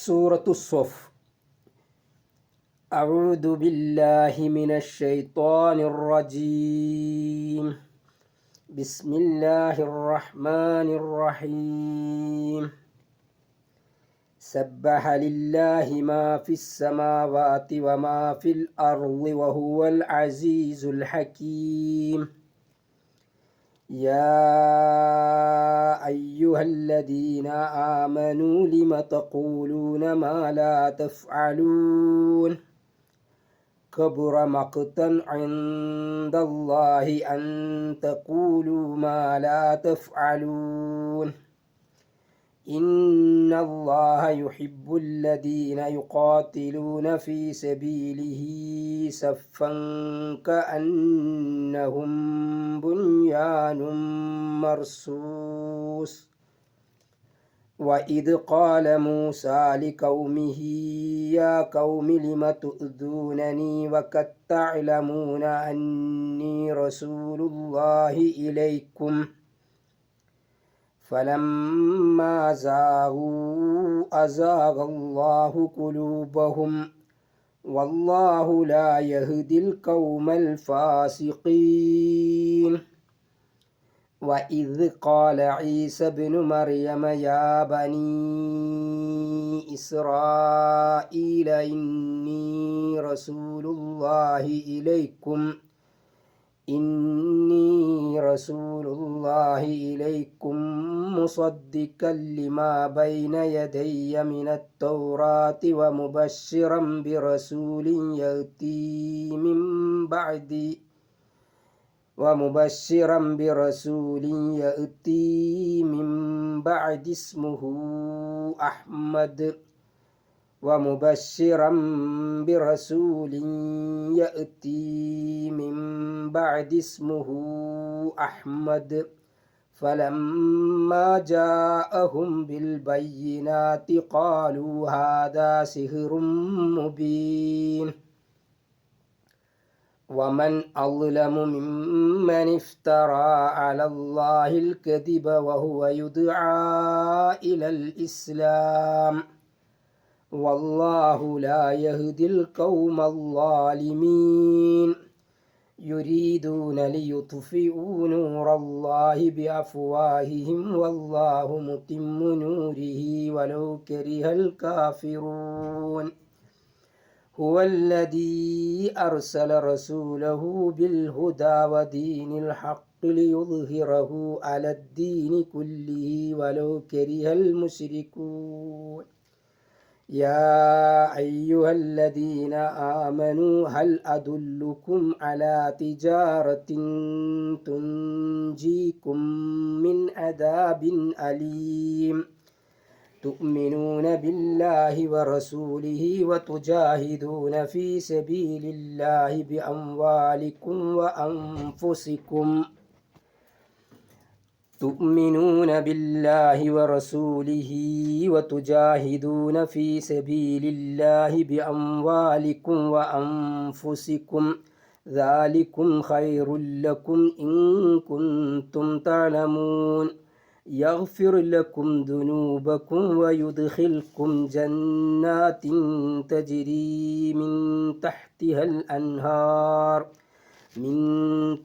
സൂറത്തു സ്വഫ്. അഊദു ബില്ലാഹി മിനശ് ശൈത്വാനിർ റജീം. ബിസ്മില്ലാഹിർ റഹ്മാനിർ റഹീം. സബ്ബഹ ലില്ലാഹി മാ ഫിസ് സമാവാതി വമാ ഫിൽ അർളി വഹുവൽ അസീസുൽ ഹകീം. يا أيها الذين آمنوا لم تقولون ما لا تفعلون كبر مقتا عند الله أن تقولوا ما لا تفعلون إن الله يحب الذين يقاتلون في سبيله صفا كأنهم بنيان مرصوص. وإذ قال موسى لقومه يا قوم لم تؤذونني وقد تعلمون أني رسول الله إليكم فلما زاغوا أزاغ الله قلوبهم والله لا يهدي القوم الفاسقين. وإذ قال عيسى ابن مريم يا بني إسرائيل إني رسول الله إليكم مصدقا لما بين يدي من التوراة ومبشرا برسول يأتي من بعد اسمه أحمد فلما جاءهم بالبينات قالوا هذا سحر مبين. ومن أظلم ممن افترى على الله الكذب وهو يدعى إلى الإسلام والله لا يهدي القوم الظالمين. يريدون ليطفئوا نور الله بأفواههم والله متم نوره ولو كره الكافرون. هو الذي أرسل رسوله بالهدى ودين الحق ليظهره على الدين كله ولو كره المشركون. يا أيها الذين آمنوا هل أدلكم على تجارة تنجيكم من عذاب أليم تؤمنون بالله ورسوله وتجاهدون في سبيل الله بأموالكم وأنفسكم ذلكم خير لكم إن كنتم تعلمون. يغفر لكم ذنوبكم ويدخلكم جنات تجري من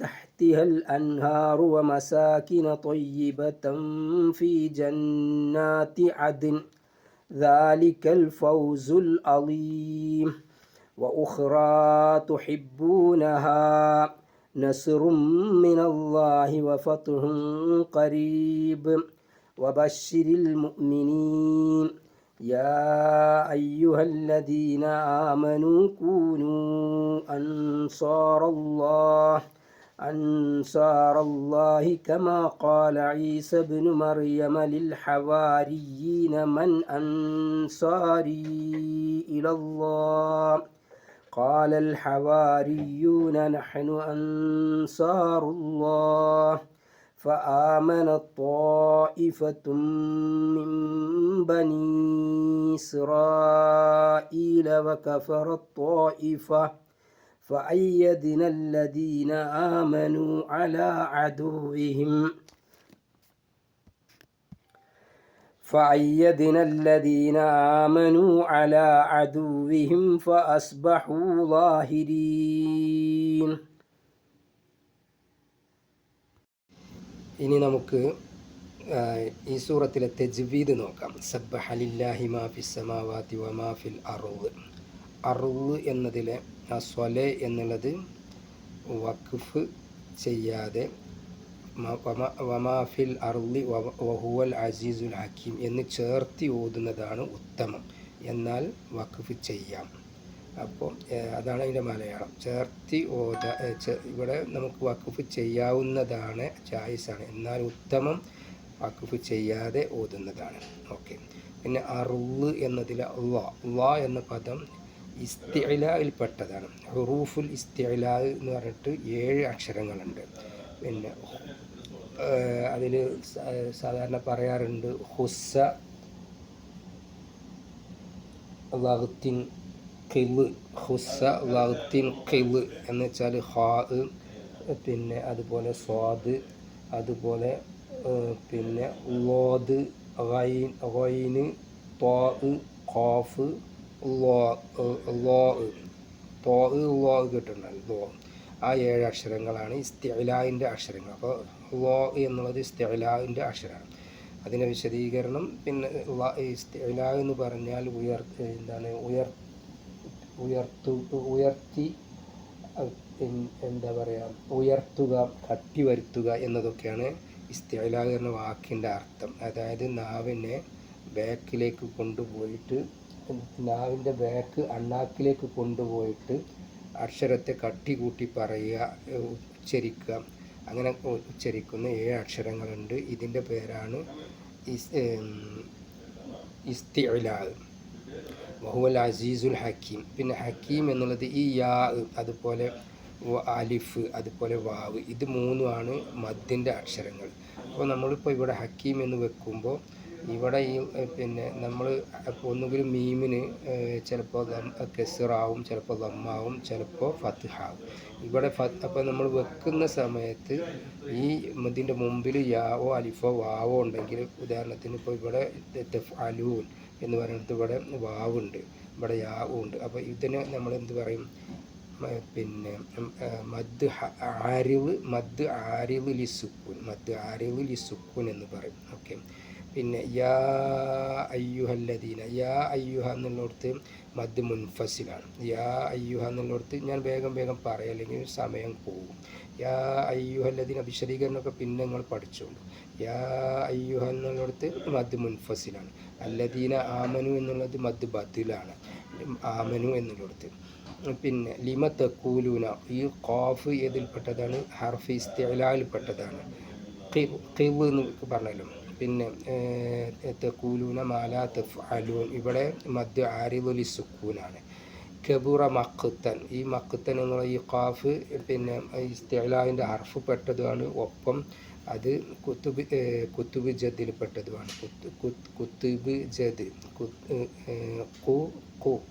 تحتها الأنهار ومساكن طيبة في جنات عدن ذلك الفوز العظيم. وأخرى تحبونها نصر من الله وفتح قريب وبشر المؤمنين. يا أيها الذين آمنوا كونوا أنصار الله كما قال عيسى ابن مريم للحواريين من أنصاري إلى الله قال الحواريون نحن أنصار الله فآمنت طائفة من بني إسرائيل وكفرت طائفة فأيدنا الذين آمنوا على عدوهم فأيدنا الذين آمنوا على عدوهم فأصبحوا ظاهرين. ഇനി നമുക്ക് ഈ സൂറത്തിലെ തജ്വീദ് നോക്കാം. സബ്ബഹ ലില്ലാഹി മാ ഫിസ് സമാവാതി വമാ ഫിൽ അർള്. അർള് എന്നതിലെ ആ സ്വലെ എന്നുള്ളത് വഖഫ് ചെയ്യാതെ വമാ ഫിൽ അർളി വഹുവൽ അസീസുൽ ഹക്കീം എന്ന് ചേർത്തി ഓതുന്നതാണ് ഉത്തമം. എന്നാൽ വഖഫ് ചെയ്യാം. അപ്പോൾ അതാണ് അതിൻ്റെ മലയാളം. ചേർത്തി ഇവിടെ നമുക്ക് വഖഫ് ചെയ്യാവുന്നതാണ്, ജായിസാണ്. എന്നാൽ ഉത്തമം വഖഫ് ചെയ്യാതെ ഓതുന്നതാണ്. ഓക്കെ. പിന്നെ അർള് എന്നതിൽ അള്ളാ എന്ന പദം ഇസ്തിഇലായിൽപ്പെട്ടതാണ്. ഹുറൂഫുൽ ഇസ്തിഇലാ എന്ന് പറഞ്ഞിട്ട് 7 അക്ഷരങ്ങളുണ്ട്. പിന്നെ അതിൽ സാധാരണ പറയാറുണ്ട് ഹുസ്സ ലഗ്തിൻ ഖില്, ഹുസ്സ ലഗ്തിൻ ഖില് എന്ന് വെച്ചാൽ ഹാ, പിന്നെ അതുപോലെ സ്വാദ്, അതുപോലെ പിന്നെ ലോദ്, ഗൈന്, ത്വാ, ഖാഫ്, ലോ കിട്ടുന്നുണ്ട്. ആ 7 അക്ഷരങ്ങളാണ് ഇസ്തിഇലാഹിൻ്റെ അക്ഷരങ്ങൾ. അപ്പോൾ ലോ എന്നുള്ളത് ഇസ്തിഇലാഹിൻ്റെ അക്ഷരമാണ്. അതിൻ്റെ വിശദീകരണം പിന്നെ ഇസ്തിഇലാ എന്ന് പറഞ്ഞാൽ ഉയർത്തി എന്താ പറയുക, ഉയർത്തുക, കട്ടി വരുത്തുക എന്നതൊക്കെയാണ് ഇസ്തിഇലാ എന്ന വാക്കിൻ്റെ അർത്ഥം. അതായത് നാവിനെ ബാക്കിലേക്ക് കൊണ്ടുപോയിട്ട്, നാവിൻ്റെ ബാക്ക് അണ്ണാക്കിലേക്ക് കൊണ്ടുപോയിട്ട് അക്ഷരത്തെ കട്ടി കൂട്ടി പറയുക, ഉച്ചരിക്കുക. അങ്ങനെ ഉച്ചരിക്കുന്ന 7 അക്ഷരങ്ങളുണ്ട്. ഇതിൻ്റെ പേരാണ് ഇസ്തിഇലാ, വഹുവൽ അസീസുൽ ഹക്കീം. പിന്നെ ഹക്കീം എന്നുള്ളത് ഈ യാ, അതുപോലെ അലിഫ്, അതുപോലെ വാവ്, ഇത് 3ആണ് മദ്ദിൻ്റെ അക്ഷരങ്ങൾ. അപ്പോൾ നമ്മളിപ്പോൾ ഇവിടെ ഹക്കീം എന്ന് വെക്കുമ്പോൾ ഇവിടെ ഈ പിന്നെ നമ്മൾ ഒന്നുകിൽ മീമിന് ചിലപ്പോൾ കെസ്റാവും, ചിലപ്പോൾ ദമ്മാവും, ചിലപ്പോൾ ഫത്ഹാവും. ഇവിടെ അപ്പോൾ നമ്മൾ വെക്കുന്ന സമയത്ത് ഈ ഇതിൻ്റെ മുമ്പിൽ യാവോ അലിഫോ വാവോ ഉണ്ടെങ്കിൽ, ഉദാഹരണത്തിന് ഇപ്പോൾ ഇവിടെ തഫ്അലൂൻ എന്ന് പറയുന്നത് ഇവിടെ വാവുണ്ട്, ഇവിടെ യാവും ഉണ്ട്. അപ്പോൾ ഇതിനെ നമ്മൾ എന്ത് പറയും, പിന്നെ മദ് ആരിവ് ലിസുക്കൂൻ എന്ന് പറയും. ഓക്കെ. പിന്നെ യാ അയ്യുഹല്ലദീന, യാ അയ്യുഹ എന്നുള്ളിടത്ത് മദ് മുൻഫസിലാണ്. യാ അയ്യുഹ എന്നുള്ളിടത്ത് ഞാൻ വേഗം പറയാം, അല്ലെങ്കിൽ സമയം പോകും. യാ അയ്യുഹല്ലദീന വിശദീകരണമൊക്കെ പിന്നെ നിങ്ങൾ പഠിച്ചോളൂ. യാ അയ്യുഹ എന്നുള്ളിടത്ത് മദ് മുൻഫസിലാണ്. അല്ലദീന ആമനു എന്നുള്ളത് മദ് ബദിലാണ്, ആമനു എന്നുള്ളിടത്ത്. പിന്നെ ലിമ തഖൂലൂന, ഈ ഖാഫ് ഏതിൽപ്പെട്ടതാണ്, ഹർഫ് ഇസ്തിഇലായിൽപ്പെട്ടതാണ്. ഖിവ് എന്ന് പറഞ്ഞല്ലോ. പിന്നെ തഖൂലൂന മാലാ തഫ്അലൂൻ, ഇവിടെ മദ് ആരിദു ലിസുക്കൂനാണ്. കബുറ മഖ്തൻ, ഈ മഖ്തൻ എന്നുള്ള ഈ ഖാഫ് പിന്നെ ഇസ്തിഇലാഹിൻ്റെ ഹർഫ് പെട്ടതുമാണ്. ഒപ്പം അത് കുത്തുബ് ജദിൽപ്പെട്ടതുമാണ്. കുത്തുബ് ജദ്,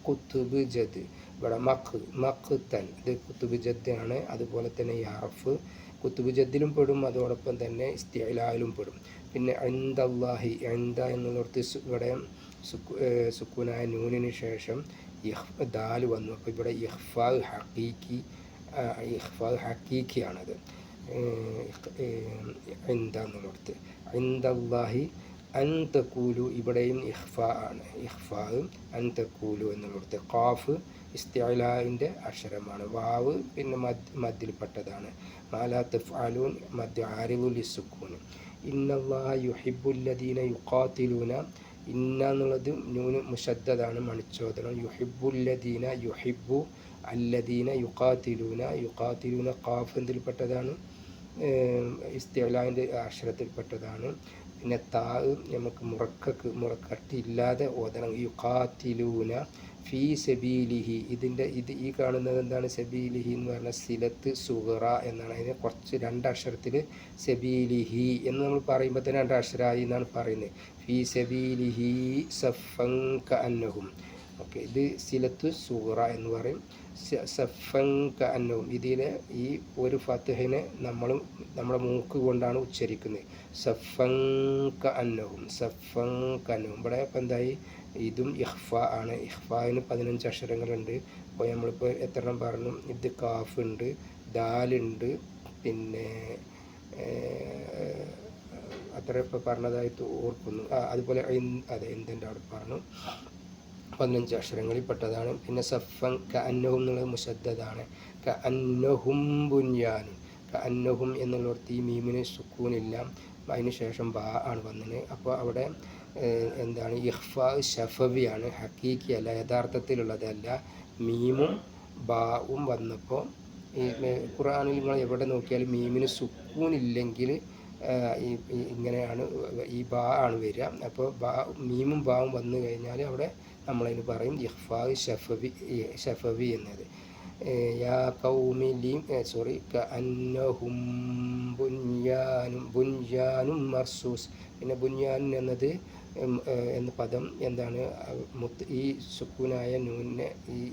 കുത്തുബ് ജദ്. ഇവിടെ മഖ്തൻ, ഇത് കുത്തുബ് ജദ്ദാണ്. അതുപോലെ തന്നെ ഈ ഹർഫ് കുത്തുബ് ജദ്ദിലും പെടും, അതോടൊപ്പം തന്നെ ഇസ്തിഇലാഹിലും പെടും. പിന്നെ ഇൻദല്ലാഹി, ഇൻദ എന്നുള്ളടത്ത് ഇവിടെ സുക്കൂനായ നൂനിന് ശേഷം ദാൽ വന്നു. അപ്പോൾ ഇവിടെ ഇഖ്ഫാ ഹഖീഖിയാണത്. ഇൻദ എന്നുള്ളടത്ത് ഇൻദല്ലാഹി അൻ തഖൂലു, ഇവിടെയും ഇഖ്ഫാ ആണ്. ഇഖ്ഫാ അൻ തഖൂലു എന്നുള്ളടത്ത്. ഖാഫ് ഇസ്തിഇലാഹിൻ്റെ അക്ഷരമാണ്. വാവ് പിന്നെ മദ്ദിൽപ്പെട്ടതാണ്. മാലാ തഫ്അലൂൻ മദ് ആരിദു ലിസുക്കൂൻ. ഇന്നല്ലാഹ യുഹിബ്ബുല്ലദീന യുഖാതിലൂന, ഇന്ന എന്നുള്ളത് നൂന് മുശദ്ദദാണ്, മണിച്ചോദനം. യുഹിബ്ബുല്ലദീന, യുഹിബ്ബു അല്ലദീന യുഖാതിലൂന ഖാഫ് എന്തിൽപ്പെട്ടതാണ്, ഇസ്തിഇലാഹിൻ്റെ അക്ഷരത്തിൽപ്പെട്ടതാണ്. പിന്നെ താ നമുക്ക് മുറക്കട്ടില്ലാതെ ഓതണം. യുഖാതിലൂന ഫീ സബീലിഹി, ഈ കാണുന്നത് എന്താണ്, സബീലിഹി എന്ന് പറഞ്ഞാൽ സിലത്ത് സുഗറ എന്നാണ്. അതിനെ കുറച്ച് 2 അക്ഷരത്തിൽ സബീലിഹി എന്ന് നമ്മൾ പറയുമ്പോൾ തന്നെ 2 അക്ഷരമായി എന്നാണ് പറയുന്നത്. ഫീ സബീലിഹി സഫൻ കഅന്നഹും, ഓക്കെ, ഇത് സിലത്തു സൂറ എന്ന് പറയും. സഫൻ കഅന്നഹും, ഇതിലെ ഈ ഒരു ഫത്ഹിനെ നമ്മുടെ മൂക്ക് കൊണ്ടാണ് ഉച്ചരിക്കുന്നത്. സഫൻ കഅന്നഹും, സഫൻ കഅന്നഹും. ഇവിടെ ഇപ്പം എന്തായി, ഇതും ഇഖ്ഫ ആണ്. ഇഖ്ഫാന് 15 അക്ഷരങ്ങളുണ്ട്. അപ്പോൾ നമ്മളിപ്പോൾ എത്ര പറഞ്ഞു, ഇത് കാഫ് ഉണ്ട്, ദാലുണ്ട്, പിന്നെ അത്ര ഇപ്പോൾ പറഞ്ഞതായിട്ട് ഓർക്കുന്നു. അതുപോലെ അതെ എന്തിൻ്റെ അവിടെ പറഞ്ഞു 15 അക്ഷരങ്ങളിൽ പെട്ടതാണ്. പിന്നെ സഫൻ കഅന്നഹും എന്നുള്ളത് മുശദ്ദദാണ്. കഅന്നഹും ബുൻയാനും, കഅന്നഹും എന്നുള്ളിടത്ത് ഈ മീമിന് സുക്കൂനില്ല, അതിന് ശേഷം ബാ ആണ് വന്നത്. അപ്പോൾ അവിടെ എന്താണ്, ഇഖ്ഫാ ഷഫവിയാണ്, ഹക്കീക്കി അല്ല, യഥാർത്ഥത്തിലുള്ളതല്ല. മീമും ബാവും വന്നപ്പോൾ ഈ ഖുർആനിൽ നിങ്ങൾ എവിടെ നോക്കിയാലും മീമിന് സുക്കൂനില്ലെങ്കിൽ ഇങ്ങനെയാണ്, ഈ ബാ ആണ് വരിക. അപ്പോൾ മീമും ബാവും വന്നു കഴിഞ്ഞാൽ അവിടെ നമ്മളതിന് പറയും ഇഖ്ഫാ ഷഫവി എന്നത്. യാ കൗമി കഅന്നഹും ബുൻയാനും മർസൂസ്. പിന്നെ ബുൻയാൻ എന്നത് എന്ന പദം എന്താണ്, ഈ സുക്കൂനായ നൂനിനെ,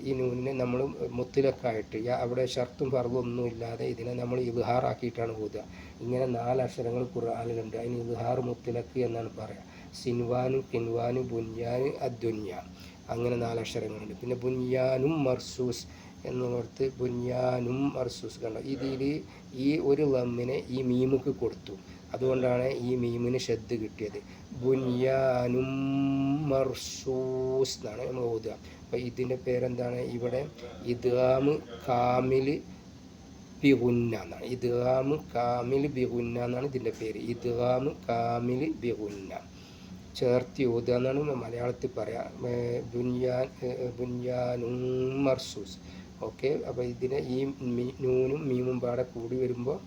ഈ നൂനിനെ നമ്മൾ മുത്തിലക്കായിട്ട് അവിടെ ഷർത്തും ഫർളും ഒന്നും ഇല്ലാതെ ഇതിനെ നമ്മൾ ഇദ്ഹാറാക്കിയിട്ടാണ് ഓതുക. ഇങ്ങനെ 4 അക്ഷരങ്ങൾ ഖുർആനിലുണ്ട്. അതിന് ഇദ്ഹാർ മുത്തിലക്ക് എന്നാണ് പറയുക. സിൻവാനു, കിൻവാനു, ബുൻയാന്, അദ്ദുന്യ, അങ്ങനെ 4 അക്ഷരങ്ങളുണ്ട്. പിന്നെ ബുൻയാനും മർസൂസ് എന്നുള്ളടത്ത് ബുൻയാനും മർസൂസ് കണ്ടോ, ഇതിൽ ഈ ഒരു ലമ്മിനെ ഈ മീമുക്ക് കൊടുത്തു, അതുകൊണ്ടാണ് ഈ മീമിന് ഷദ്ദ് കിട്ടിയത്. ബുൻയാനും മർസൂസ് എന്നാണ് നമ്മൾ ഓതുക. അപ്പോൾ ഇതിൻ്റെ പേരെന്താണ്, ഇവിടെ ഇദ്ഗാം കാമിൽ ബിഗുന്ന എന്നാണ്. ഇദ്ഗാം കാമിൽ ബിഗുന്ന എന്നാണ് ഇതിൻ്റെ പേര്. ഇദ്ഗാം കാമിൽ ബിഗുന്ന ചേർത്തി ഓതുക എന്നാണ് മലയാളത്തിൽ പറയാം. ബുൻയാനും മർസൂസ്. ഓക്കെ, അപ്പോൾ ഇതിനെ ഈ നൂനും മീമും പാടെ കൂടി വരുമ്പോൾ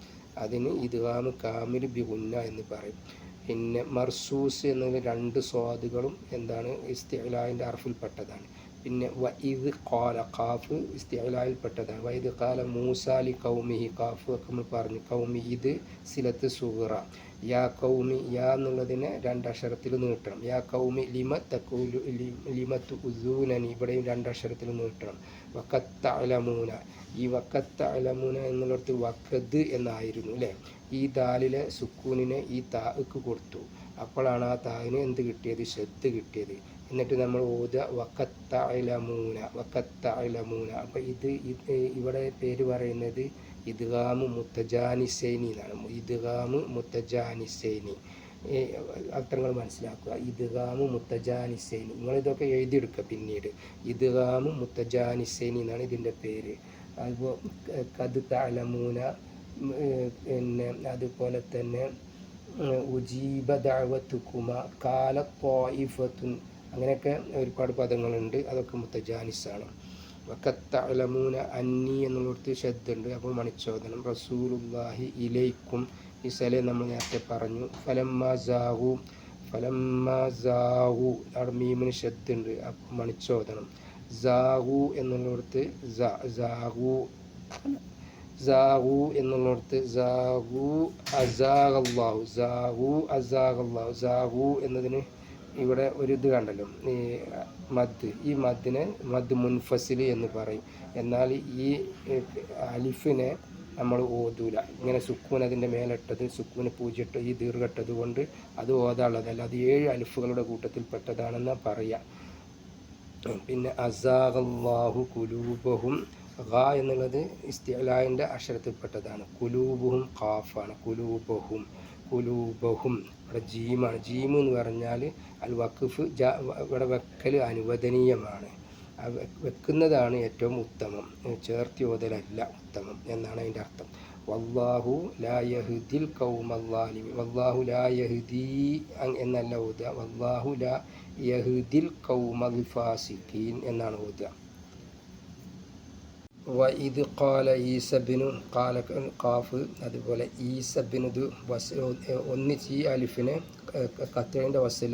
അതിന് ഇദ്ഗാം കാമിൽ ബിഗുന്ന എന്ന് പറയും. പിന്നെ മർസൂസ് എന്നത് 2 സ്വാദുകളും എന്താണ്, ഇസ്തിഅലാഇൻ്റെ അർഫിൽപ്പെട്ടതാണ്. പിന്നെ വഇദ് ഖാല, ഖാഫ് ഇസ്തിഅലായിൽപ്പെട്ടതാണ്. വഇദ് ഖാല മൂസാ ലി ഖൗമിഹി, ഖാഫ് ഒക്കെ നമ്മൾ പറഞ്ഞു. ഖൗമി ഇത് സിലത്ത് സുഗ്റ. യാ കൗമി, യാ എന്നുള്ളതിനെ 2 അക്ഷരത്തിൽ നീട്ടണം. യാ കൗമി ലിമ തുഉദൂനനി, ഇവിടെയും 2 അക്ഷരത്തിൽ നീട്ടണം. വഖത്ത് തഅലമൂന, ഈ വഖത്ത് തഅലമൂന എന്നുള്ളിടത്ത് വഖദ് എന്നായിരുന്നു അല്ലേ. ഈ ദാലിലെ സുക്കൂനിനെ ഈ താക്ക് കൊടുത്തു, അപ്പോഴാണ് ആ താവിന് എന്ത് കിട്ടിയത്, ഷദ്ദ് കിട്ടിയത്. എന്നിട്ട് നമ്മൾ ഓതുക വഖത്ത് തഅലമൂന, വഖത്ത് തഅലമൂന. അപ്പോൾ ഇത് ഇവിടെ പേര് പറയുന്നത് ഇദ്ഗാം മുത്തജാനിസൈനി എന്നാണ്. ഇദ്ഗാം മുത്തജാനിസൈനി, അർത്ഥങ്ങൾ മനസ്സിലാക്കുക. ഇദ്ഗാം മുത്തജാനിസൈനി, നിങ്ങളിതൊക്കെ എഴുതിയെടുക്കുക പിന്നീട്. ഇദ്ഗാം മുത്തജാനിസൈനി എന്നാണ് ഇതിൻ്റെ പേര്. അപ്പോൾ ഖദ് തഅലമൂന, പിന്നെ അതുപോലെ തന്നെ ഉജീബ ദഅവതുകുമ, കാല ത്വായിഫത്തുൻ, അങ്ങനെയൊക്കെ ഒരുപാട് പദങ്ങളുണ്ട്. അതൊക്കെ മുത്തജാനിസാണ്. വഖത്ത് തഅലമൂന അന്നി എന്നുള്ളടത്ത് ഷദ്ദുണ്ട്, അപ്പോൾ മണിച്ചോദനം. റസൂലുള്ളാഹി ഇലൈക്കും, ഈ സ്ഥലം നമ്മൾ നേരത്തെ പറഞ്ഞു. ഫലമ്മാ സാഹു, അവിടെ മീമിന് ഷദ്ദുണ്ട്, അപ്പോൾ മണിച്ചോദനം. സാഹു എന്നുള്ളടത്ത് സാഹു എന്നുള്ളടത്ത് അസാഗല്ലാഹു, സാഹു എന്നതിന് ഇവിടെ ഒരു ഇത് കണ്ടല്ലോ, ഈ മദ്, ഈ മദ്ദിനെ മദ് മുൻഫസിൽ എന്ന് പറയും. എന്നാൽ ഈ അലിഫിനെ നമ്മൾ ഓതൂല. ഇങ്ങനെ സുക്കൂൻ അതിൻ്റെ മേലിട്ടത്, സുക്കൂന് പൂജ്യട്ട് ഈ ദീർഘട്ടത് കൊണ്ട് അത് ഓതാനുള്ളതല്ല. അത് 7 അലിഫുകളുടെ കൂട്ടത്തിൽപ്പെട്ടതാണെന്ന് പറയാം. പിന്നെ അസാഗല്ലാഹു കുലൂബഹും, ഖ എന്നുള്ളത് ഇസ്തിഅലാഇൻ്റെ അക്ഷരത്തിൽപ്പെട്ടതാണ്. കുലൂബുഹും ഖാഫാണ്. കുലൂബഹും ഇവിടെ ജീമാണ്. ജീമ് എന്ന് പറഞ്ഞാൽ അൽ വഖഫ്, ഇവിടെ വെക്കൽ അനുവദനീയമാണ്. വെക്കുന്നതാണ് ഏറ്റവും ഉത്തമം, ചേർത്തി ഓതലല്ല ഉത്തമം എന്നാണ് അതിൻ്റെ അർത്ഥം. വല്ലാഹു ലാ യഹ്ദിൽ ഖൗമൽ ളാലിമീൻ, വല്ലാഹു ലാ യഹ്ദി എന്നല്ല ഓതുക, വല്ലാഹു ലാ യഹ്ദിൽ ഖൗമൽ ഫാസിഖീൻ എന്നാണ് ഓതുക. വഇദ് ഖാല ഈസബിനു, ഖാല ഖാഫ്, അതുപോലെ ഈസബിനുദ് ഒന്നിച്ച് ഈ അലിഫിനെ ഖത്തറിൻ്റെ വസിൽ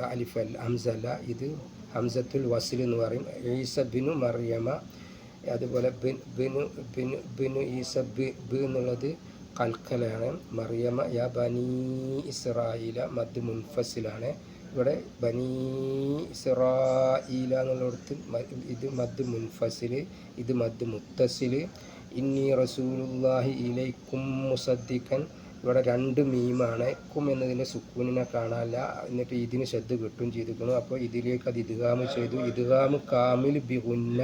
അലിഫ് അല്ല, ഹംസ അല്ല, ഇത് ഹംസത്തുൽ വസിൽ എന്ന് പറയും. ഈസബിനു മറിയമ, അതുപോലെ ബിനു ഈസ ബി എന്നുള്ളത് കൽക്കലാണ്. മറിയമ യാ ബനി ഇസ്രായേല മദ് മുൻഫസിലാണ്. ഇവിടെ ബനീ ഇസ്രായീല എന്നുള്ളിടത്ത് ഇത് മദ് മുൻഫസിൽ, ഇത് മദ് മുത്തസിൽ. ഇന്നി റസൂലുള്ളാഹി ഇലൈക്കും മുസദ്ദിഖൻ, ഇവിടെ രണ്ട് മീമാണ്. കും എന്നതിൻ്റെ സുക്കൂനിനെ കാണാനില്ല, എന്നിട്ട് ഇതിന് ശ്രദ്ധ കിട്ടും ചെയ്തിരിക്കുന്നു. അപ്പോൾ ഇതിലേക്ക് അത് ഇദ്ഗാമ് ചെയ്തു. ഇദ്ഗാമ് കാമിൽ ബിഗുന്ന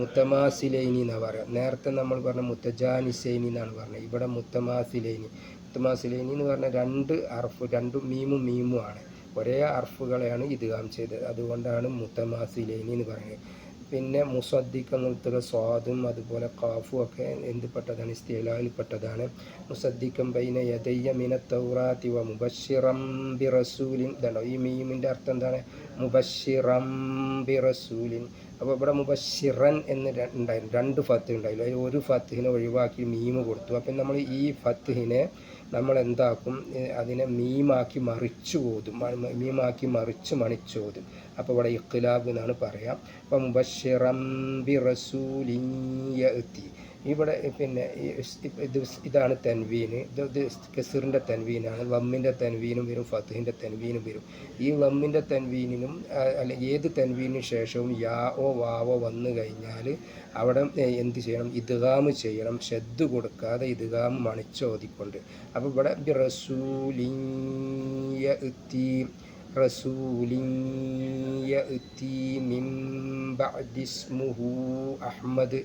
മുത്തമാസിലൈനി എന്നാണ് പറയുക. നേരത്തെ നമ്മൾ പറഞ്ഞ മുത്തജാനിസൈനി എന്നാണ് പറഞ്ഞത്. ഇവിടെ മുത്തമാസിലൈനി എന്ന് പറഞ്ഞാൽ രണ്ട് അർഫ്, രണ്ടും മീമും ആണ്. ഒരേ അർഫുകളെയാണ് ഇദ്ഗാം ചെയ്തത്. അതുകൊണ്ടാണ് മുത്തമാസിലൈനി എന്ന് പറയുന്നത്. പിന്നെ മുസദ്ദിഖ് എന്നുള്ളത് സ്വാദും അതുപോലെ ഖാഫും ഒക്കെ എന്ത് പെട്ടതാണ്? ഇസ്തിഅ്ലായിൽ പെട്ടതാണ്. മുസദ്ദിഖൻ ബൈന യദയ്യ മിന തൗറാത്തി വ മുബശ്ശിറം ബിറസൂലിൻ. ഇതാണോ ഈ മീമിൻ്റെ അർത്ഥം എന്താണ്? മുബശ്ശിറം ബിറസൂലിൻ. അപ്പോൾ ഇവിടെ മുബശ്ശിറൻ എന്ന് ഉണ്ടായിരുന്നു, രണ്ട് ഫത്ത് ഉണ്ടായില്ല. അതിൽ ഒരു ഫത്തിനെ ഒഴിവാക്കി മീമ് കൊടുത്തു. അപ്പം നമ്മൾ ഈ ഫത്തിനെ നമ്മൾ എന്താക്കും? അതിനെ മീമാക്കി മറിച്ചു ഓതും, മീമാക്കി മറിച്ച് മണിച്ചോതും. അപ്പോൾ ഇവിടെ ഇഖ്തിലാബ് എന്നാണ് പറയാം. അപ്പം മുബശ്ശിറം ബിറസൂലിൻ യഅതി, ഇവിടെ പിന്നെ ഇതാണ് തെൻവീന്. ഇത് കെസറിൻ്റെ തെൻവീനാണ്. ലമ്മിൻ്റെ തെൻവീനും വരും, ഫത്ഹിൻ്റെ തെൻവീനും വരും. ഈ ലമ്മിൻ്റെ തെൻവീനിനും അല്ല ഏത് തെൻവീനു ശേഷവും യാവോ വാവോ വന്നു കഴിഞ്ഞാൽ അവിടെ എന്ത് ചെയ്യണം? ഇദ്ഗാം ചെയ്യണം, ശ്രദ്ധ കൊടുക്കാതെ ഇദ്ഗാം മണിച്ചോതിക്കൊണ്ട്. അപ്പോൾ ഇവിടെ റസൂലിൻ യഅതി, റസൂലിൻ യഅതി മിൻ ബഅദി ഇസ്മുഹു അഹ്മദ്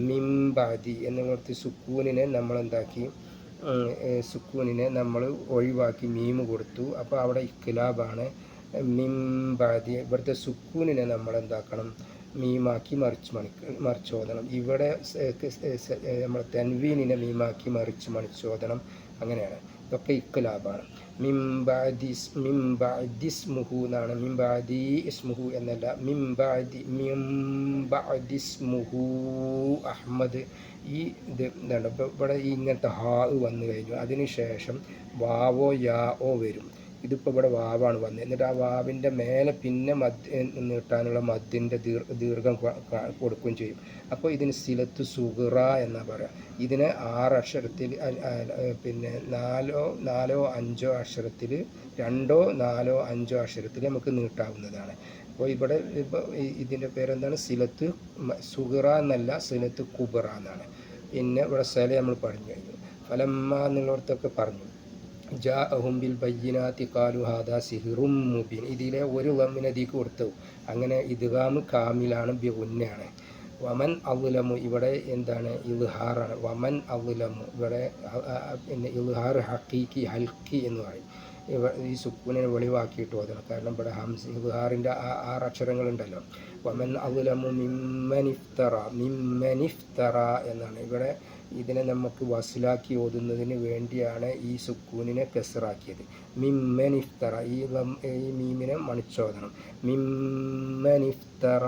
മിൻ ബഅദി എന്നിടത്ത് സുക്കൂനിനെ നമ്മൾ എന്താക്കി? സുക്കൂനിനെ നമ്മൾ ഒഴിവാക്കി മീമ് കൊടുത്തു. അപ്പോൾ അവിടെ ഇഖ്തിലാബാണ്. മിൻ ബഅദി ഇവിടുത്തെ സുക്കൂനിനെ നമ്മൾ എന്താക്കണം? മീമാക്കി മറിച്ചോദനം. ഇവിടെ നമ്മൾ തെൻവീനിനെ മീമാക്കി മറിച്ചോദനം. അങ്ങനെയാണ്. ഇതൊക്കെ ഇഖ്തിലാബാണ്. മിൻ ബഅദി ഇസ്മുഹു എന്നാണ്. മിൻ ബഅദി ഇസ്മുഹു എന്നല്ല, മിൻ ബഅദി ഇസ്മുഹു അഹ്മദ്. ഈ ഇത് എന്താണ്? ഇപ്പോൾ ഇവിടെ ഇങ്ങനത്തെ ഹാ വന്നു കഴിഞ്ഞു, അതിന് ശേഷം വാവോ യാവോ വരും. ഇതിപ്പോൾ ഇവിടെ വാവാണ് വന്നത്. എന്നിട്ട് ആ വാവിൻ്റെ മേലെ പിന്നെ നീട്ടാനുള്ള മദ്ദിൻ്റെ ദീർഘം കൊടുക്കുകയും ചെയ്യും. അപ്പോൾ ഇതിന് സിലത്ത് സുഗ്റ എന്നാണ് പറയുക. ഇതിനെ 6 അക്ഷരത്തിൽ, പിന്നെ നാലോ അഞ്ചോ അക്ഷരത്തിൽ, 2, 4, 5 അക്ഷരത്തിൽ നമുക്ക് നീട്ടാവുന്നതാണ്. അപ്പോൾ ഇവിടെ ഇപ്പോൾ ഇതിൻ്റെ പേരെന്താണ്? സിലത്ത് സുഗ്റ എന്നല്ല, സിലത്ത് കുബ്ര എന്നാണ്. പിന്നെ ഇവിടെ സല നമ്മൾ പറഞ്ഞു കഴിഞ്ഞു. ഫലമ്മ എന്നുള്ളിടത്തൊക്കെ പറഞ്ഞു. ജാഅഹും ബിൽ ബയ്യിനാതി ഖാലു ഹാദാ സിഹ്റും മുബീൻ. ഇതിലെ ഒരു ലമ്മിനതിക്ക് കൊടുത്തു. അങ്ങനെ ഇദ്ഗാം കാമിലാണ്, ബിഗുന്നയാണ്. വമൻ അദ്ലമു ഇവിടെ എന്താണ്? ഇൽഹാറാണ്. വമൻ അദ്ലമു ഇവിടെ പിന്നെ ഇൽഹാർ ഹഖീഖി ഹൽക്കി എന്ന് പറയും. ഈ സുക്കൂനെ വെളിവാക്കിയിട്ട് ഓതണം. കാരണം ഇവിടെ ഹംസ് ഇൽഹാറിൻ്റെ 6 അക്ഷരങ്ങളുണ്ടല്ലോ. വമൻ അദ്ലമു മിമ്മൻ ഇഫ്തറ എന്നാണ്. ഇവിടെ ഇതിനെ നമുക്ക് വസ്ലാക്കി ഓതുന്നതിന് വേണ്ടിയാണ് ഈ സുക്കൂനിനെ കെസറാക്കിയത്. മിമ്മൻ ഇഫ്തറ, ഈ മീമിനെ മണിച്ചോദനം. മിമ്മൻ ഇഫ്തറ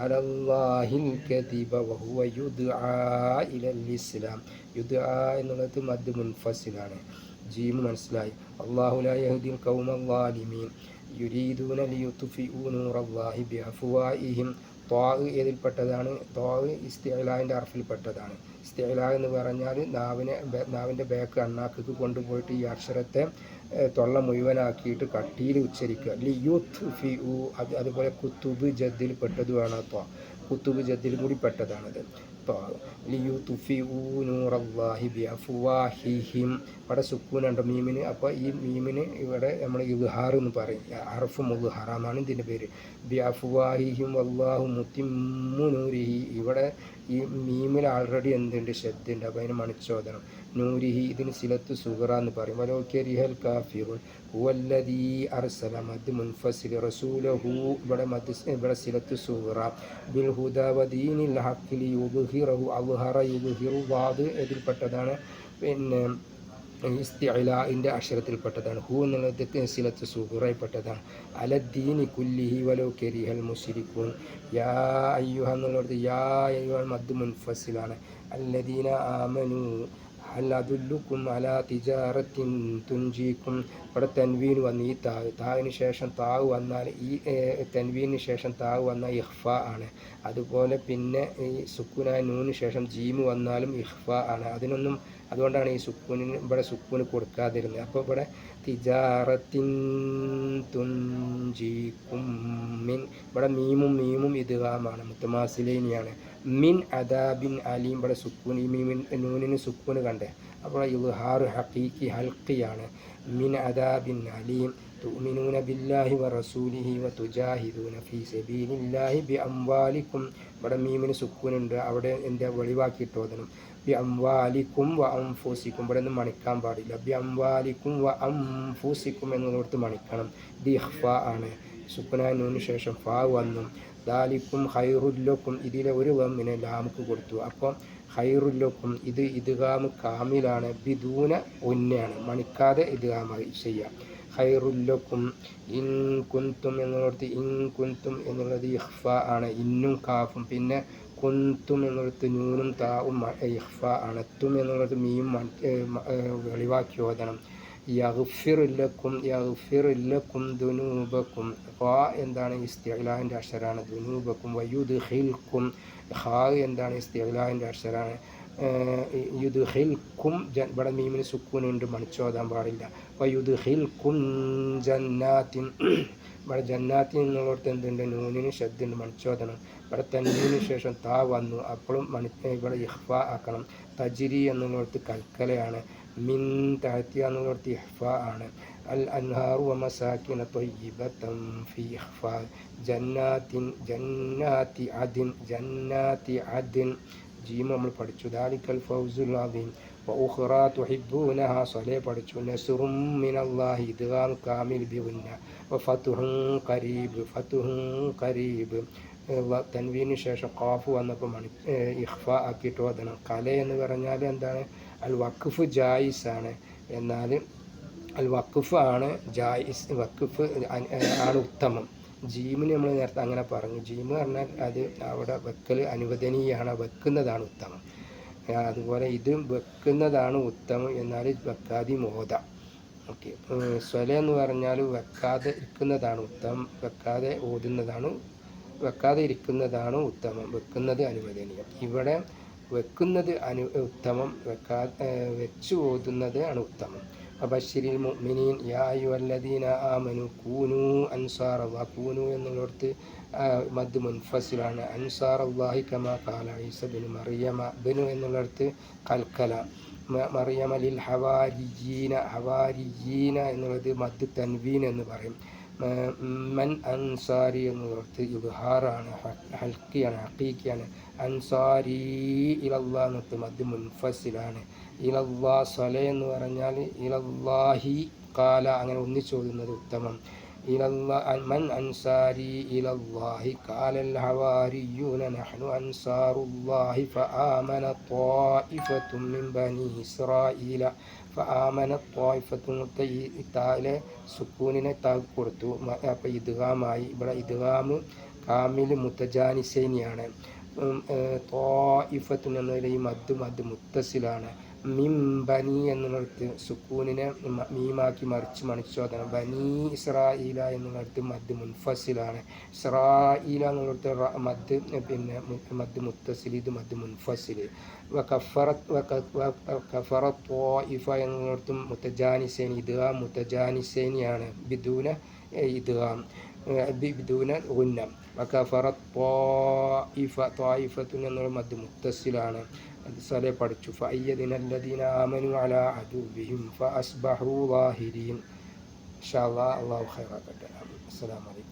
അലല്ലാഹിൽ കദിബ വഹുവ യുദ്ആ ഇലൽ ഇസ്ലാം. യുദ്ആ എന്നുള്ളത് മദ് മുൻഫസിലാണ്. ജീമ് മനസ്സിലായി. അല്ലാഹു ലാ യഹ്ദിൽ ഖൗമൽ ളാലിമീൻ യുരീദൂന ലിയുത്ഫിഉ നൂറല്ലാഹി ബിഅഫ്വാഇഹിം. ത്വാ ഏതിൽപ്പെട്ടതാണ്? ത്വാ ഇസ്തിഅ്ലാൻ്റെ അർഫിൽപ്പെട്ടതാണ്. ഇസ്തിഅ്ല എന്ന് പറഞ്ഞാൽ നാവിൻ്റെ ബാക്ക് അണ്ണാക്ക് കൊണ്ടുപോയിട്ട് ഈ അക്ഷരത്തെ തൊള്ള മുഴുവനാക്കിയിട്ട് കട്ടിയിൽ ഉച്ചരിക്കുക. ലിയുത്ഫിഉ, അതുപോലെ കുത്തുബ് ജദ്ദിൽ പെട്ടതുമാണ് ത്വാ. കുത്തുബ് ജദ്ദിൽ കൂടി പെട്ടതാണത്. ലിയുത്ഫിഉ നൂറല്ലാഹി ബിഅഫ്വാഹിഹിം. ഇവിടെ സുക്കൂനുണ്ട് മീമിന്. അപ്പോൾ ഈ മീമിന് ഇവിടെ നമ്മൾ ഇൽഹാർ എന്ന് പറയും. ഹർഫ് മുദ്ഹറാമാണ് ഇതിൻ്റെ പേര്. ബിഅഫ്വാഹിഹിം വല്ലാഹു മുത്തിമ്മു നൂരിഹി. ഇവിടെ ഈ മീമിൽ ആൾറെഡി എന്തുണ്ട്? ശ്രദ്ധയുണ്ട്. അപ്പോൾ അതിന് മണിച്ചോദനം. നൂരിഹി ഇതിന് സിലത്ത് സുഗ്റ എന്ന് പറയും. വലൗ കരിഹൽ കാഫിറുൻ ഹുവല്ലദീ അർസല മദ് മുൻഫസിൽ റസൂലഹു. ഇവിടെ സിലത്ത് സുഗ്റ. ബിൽ ഹുദാ വദീനിൽ ഹഖ് ലിയുദ്ഹിറഹു. അദ്ഹറ യുദ്ഹിറു വാദ് ഇതിൽപ്പെട്ടതാണ്. പിന്നെ ഇസ്തിഅ്ലാഇൻ്റെ അക്ഷരത്തിൽപ്പെട്ടതാണ്. ഹു എന്നുള്ളത് സിലത്ത് സുഗ്റയിൽപ്പെട്ടതാണ്. അലദ്ദീനി കുല്ലിഹി വലൗ കരിഹൽ മുശ്രികൂൻ. യാ അയ്യുഹ എന്നുള്ളത് യാ അയ്യുഹ മദ് മുൻഫസിലാണ്. അല്ലദീന ആമനു ഹൽ അദുല്ലുക്കും അലാ തിജാറത്തിൻ തുൻജീക്കും. ഇവിടെ തൻവീൻ വന്ന് ഈ താവിന് ശേഷം താവ് വന്നാൽ ഈ തൻവീന് ശേഷം താവ് വന്നാൽ ഇഹ്ഫ ആണ്. അതുപോലെ പിന്നെ ഈ സുക്കൂനായ നൂന് ശേഷം ജീമ് വന്നാലും ഇഹ്ഫ ആണ്. അതുകൊണ്ടാണ് ഈ സുക്കൂനിന് ഇവിടെ സുക്കൂന് കൊടുക്കാതിരുന്നത്. അപ്പോൾ ഇവിടെ തിജാറത്തിൻ തുൻജീക്കും മിൻ, ഇവിടെ മീമും ഇദ്ഗാമാണ്, മുത്തമാസിലൈനിയാണ്. മിൻ അദാബിൻ അലീം, ഇവിടെ സുക്കൂൻ, ഈ മീമിൻ നൂനിന് സുക്കൂന് കണ്ടേ, അപ്പോൾ ഇദ്ഹാർ ഹഖീഖി ഹൽഖിയാണ്. മിൻ അദാബിൻ അലീം തുഅ്മിനൂന ബില്ലാഹി വറസൂലിഹി വതുജാഹിദൂന ഫീ സബീലില്ലാഹി ബിഅംവാലിക്കും, ഇവിടെ മീമിന് സുക്കൂനുണ്ട്, അവിടെ എന്താ വെളിവാക്കിയിട്ട് ഓതണം. ബി അംവാലിക്കും വ അംഫൂസിക്കും, ഇവിടെ ഒന്നും മണിക്കാൻ പാടില്ല. ബി അംവാലിക്കും വ അംഫൂസിക്കും എന്നുള്ളടത്ത് മണിക്കണം. ഇത് ഇഖ്ഫ ആണ്. സുക്കൂനായ നൂന് ശേഷം ഫാ വന്നു. ദാലിക്കും ഖൈറുല്ലക്കും, ഇതിലെ ഒരു വമ്മിനെ ലാമുക്ക് കൊടുത്തു. അപ്പോൾ ഖൈറുല്ലക്കും ഇത് ഇദ്ഗാമ് കാമിലാണ്, ബിദൂന ഉന്നയാണ്, മണിക്കാതെ ഇദ്ഗാമായി ചെയ്യാം. ഖൈറുല്ലക്കും ഇൻ കുന്തും എന്നുള്ളത് ഇൻ കുന്തും എന്നുള്ളത് ഇഖ്ഫ ആണ്, ഇന്നും കാഫും. പിന്നെ കുന്തും എന്നുള്ളത് നൂനും താവും ഇഖ്ഫ ആണ്. തും എന്നുള്ളത് മീം വെളിവാക്കി ഓതണം. യഗ്ഫിറുല്ലക്കും ദുനൂബക്കും, ഖാ എന്താണ് ഇസ്തിഗ്ലാഹിൻ്റെ അക്ഷരാണ്, ദുനൂബക്കും. വയുദ്ഖിൽക്കും, ഖാ എന്താണ് ഇസ്തിഗ്ലാഹിൻ്റെ അക്ഷരാണ്. യുദ്ഖിൽക്കും, ഇവിടെ മീമിന് സുക്കൂനുണ്ട്, മണിച്ചോതാൻ പാടില്ല. വയുദ്ഖിൽക്കും ജന്നാത്തിൻ, ഇവിടെ ജന്നാത്തിൻ എന്നുള്ളടത്ത് എന്തുണ്ട്, നൂനിന് ശബ്ദുണ്ട്, മണിച്ചോദനം. ഇവിടെ തൻവീന് ശേഷം താ വന്നു, അപ്പോഴും ഇവിടെ ഇഹ്ഫ ആക്കണം. തജ്രി എന്നുള്ളടത്ത് കൽക്കലയാണ്. മിൻ തഅത്തിയ എന്നുള്ളടത്ത് ഇഹ്ഫ ആണ്. അൽ അൻഹാറു വ മസാകിന ത്വയ്യിബതൻ ഫീ ഇഖ്ഫ. ജന്നാത്തി അദിൻ ജീം നമ്മൾ പഠിച്ചു. ദാലിക്കൽ ഫൗസുൽ അദീം. വഉഖ്റാ തുഹിബ്ബൂനഹ സ്വലേ പഠിച്ചു. നസ്റും മിനല്ലാഹി ഇദ്ഗാം കാമിൽ ബിഗുന്ന. വഫതുഹുൻ ഖരീബ് തൻവീന് ശേഷം ഖാഫ് വന്നപ്പോൾ ഇഖ്ഫ ആക്കിയിട്ട് ഓതണം. കല എന്ന് പറഞ്ഞാൽ എന്താണ്, അൽ വഖഫ് ജായിസ് ആണ്, എന്നാൽ അൽ വഖഫ് ആണ് ജായിസ്, വഖഫ് ആണ് ഉത്തമം. ജീമിന് നമ്മൾ നേരത്തെ അങ്ങനെ പറഞ്ഞു. ജീമ് പറഞ്ഞാൽ അത് അവിടെ വെക്കൽ അനുവദനീയമാണ്, വെക്കുന്നതാണ് ഉത്തമം. അതുപോലെ ഇത് വെക്കുന്നതാണ് ഉത്തമം, എന്നാൽ വെക്കാതെ ഓതാം. ഓക്കെ. സ്വല എന്ന് പറഞ്ഞാൽ വെക്കാതെ ഇരിക്കുന്നതാണ് ഉത്തമം, വെക്കാതെ ഇരിക്കുന്നതാണ് ഉത്തമം, വെക്കുന്നത് അനുവദനീയം. ഇവിടെ വെക്കുന്നത് ഉത്തമം, വെച്ച് ഓതുന്നത് ആണ് ഉത്തമം. അബശ്ശിരിൽ മുഅ്മിനീൻ യാ അയ്യുഹല്ലദീന ആമനു കൂനു അൻസാറല്ലാഹ്. കൂനു എന്നുള്ളടത്ത് മദ് മുൻഫസിലാണ്. അൻസാറല്ലാഹി കമാ ഖാല ഈസ ഇബ്നു മറിയമ. ഇബ്നു എന്നുള്ളടത്ത് കൽക്കല. മറിയമ ലിൽ ഹവാരിയീന എന്നുള്ളത് മദ് തൻവീൻ എന്ന് പറയും. മൻ അൻസാരി എന്നുള്ളത് ഇബ്ഹാറാണ്, ഹൽക്കിയാണ്, ഹഖീഖിയാണ്. അൻസാരി ഇലല്ലാഹ് എന്നത് മദ് മുൻഫസിലാണ്. ഇലല്ലാ സ്വല എന്ന് പറഞ്ഞാൽ ഇലല്ലാഹി ഖാല, അങ്ങനെ ഒന്നിച്ചോതുന്നത് ഉത്തമം. മൻ അൻസാരി ഇലല്ലാഹി ഖാലൽ ഹവാരിയൂന നഹ്നു അൻസാറുല്ലാഹി ഫആമന ത്വായിഫത്തും മിൻ ബനി ഇസ്രായീല. ഫആമന ത്വായിഫത്തും തായിലെ സുക്കൂനിനെ താവ് കൊടുത്തു, അപ്പോൾ ഇദ്ഗാമായി. ഇവിടെ ഇദ്ഗാമ് കാമിൽ മുത്തജാനിസൈനിയാണ്. ത്വായിഫത്തുൻ എന്നതിൽ ഈ മദ് മുത്തസിലാണ്. മിൻ ബനി എന്നുള്ളിടത്ത് സുക്കൂനിനെ മീമാക്കി മണിച്ചോദനം. ബനി ഇസ്രായീല എന്നുള്ളിടത്ത് മദ് മുൻഫസിലാണ്. ഇസ്രായീല എന്നുള്ളിടത്ത് മദ് മുത്തസിൽ, ഇത് മദ് മുൻഫസിൽ. കഫറ ത്വായിഫ എന്നുള്ളിടത്തും മുത്തജാനിസൈനി, ഇദ്ഗാം മുത്തജാനിസൈനിയാണ്, ബിദൂന ഇദ്ഗാം ബിദൂന ഗുന്നം. വകഫറ ത്വായിഫത്തുൻ എന്നുള്ള മദ് മുത്തസിലാണ്. സ്വല പഠിച്ചു. ഫഅയ്യദിനല്ലദീന ആമനു അലാ അദുവ്വിഹിം ഫഅസ്ബഹൂ ളാഹിരീൻ. ഇൻഷാ അല്ലാഹ്. അല്ലാഹു ഖൈറാക്കട്ടെ. അസ്സലാമു അലൈക്കും.